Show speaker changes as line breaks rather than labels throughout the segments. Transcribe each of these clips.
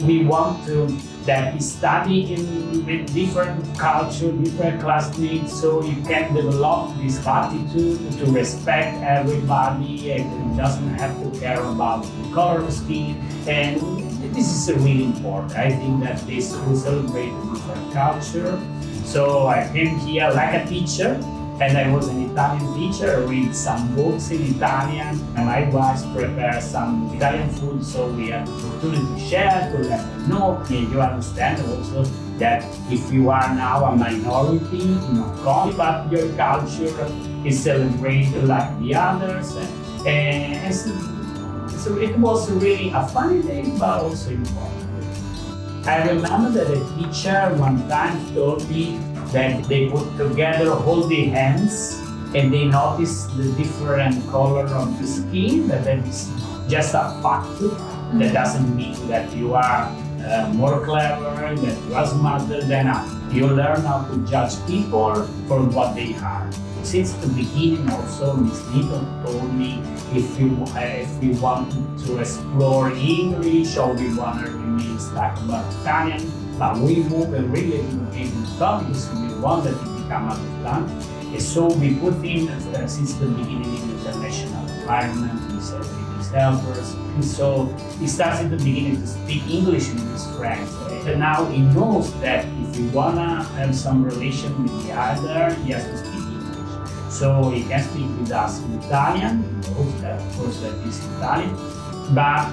We want to that you study with different culture, different classmates, so you can develop this attitude to respect everybody and doesn't have to care about the color of skin. And this is really important. I think that this will celebrate a different culture. So I came here like a teacher, and I was an Italian teacher. I read some books in Italian, and my wife prepared some Italian food, so we had the opportunity to share, to let them know. And you understand also that if you are now a minority in Hong Kong, but your culture is celebrated like the others. And so it was really a funny day, but also important. I remember that a teacher one time told me that they put together all the hands and they noticed the different color of the skin, that is just a fact. That doesn't mean that you are more clever, that you are smarter than others. You learn how to judge people for what they are. Since the beginning also, Ms. Nito told me if we want to explore English or we want to remain like about Italian, but we move and really in because we want that to become a Italian. And so we put him since the beginning in international environment. We said with his helpers. And so he starts at the beginning to speak English with his friends. And now he knows that if he wanna have some relation with the other, he has to speak English. So he can speak with us in Italian. He knows that, of course, that he's Italian. But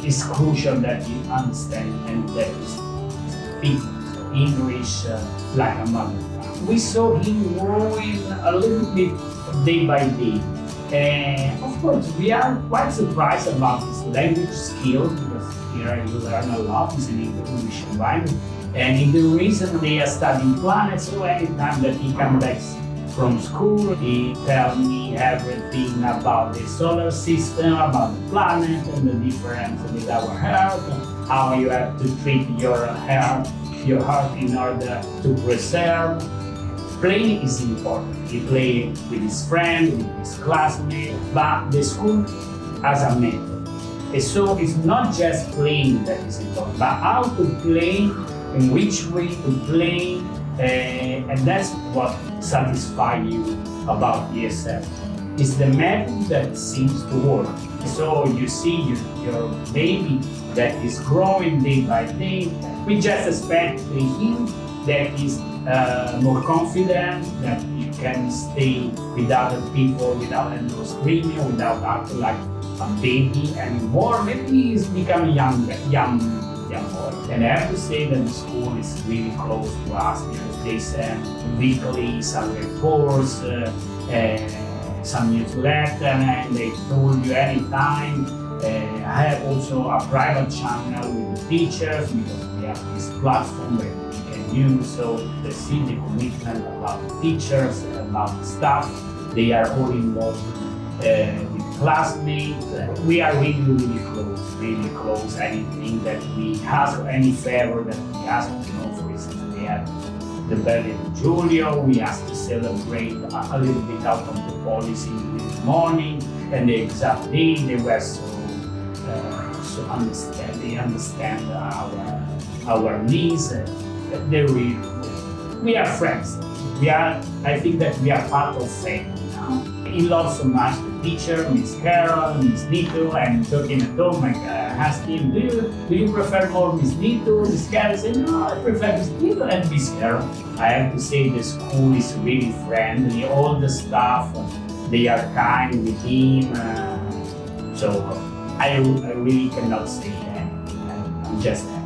it's crucial that he understands and that he speaks English like a mother tongue. We saw him growing a little bit day by day. And of course, we are quite surprised about his language skills because here you learn a lot. He's in English environment. And in the recent they are studying planets, so anytime that he comes back from school, he tells me everything about the solar system, about the planet and the difference with our heart, how you have to treat your heart in order to preserve. Playing is important. He plays with his friends, with his classmates, but the school has a method. And so it's not just playing that is important, but how to play, in which way to play, and that's what satisfies you about ESF. It's the method that seems to work. So you see your baby that is growing day by day. We just expect him that is more confident, that he can stay with other people without no screaming, without acting like a baby anymore. Maybe he's becoming young boy. And I have to say that the school is really close to us because they send weekly some reports, some newsletter, and they told you anytime. I have also a private channel with the teachers because we have this platform where we can use, so they see the commitment about the teachers, about the staff. They are all involved with classmates. We are really close. Anything that we ask, or any favor that we ask, for instance, they have the birthday of Giulio, we asked to celebrate a little bit out of the policy in the morning, and the exact day they were so understand. They understand our needs. We are friends. I think that we are part of family now. He loves so much the teacher, Miss Carol, Miss Nito, and talking at home, asked him, do you prefer more Miss Nito, Miss Carol? I said, no, I prefer Miss Nito and Miss Carol. I have to say the school is really friendly. All the staff, they are kind with him. So I really cannot say anything. I'm just happy.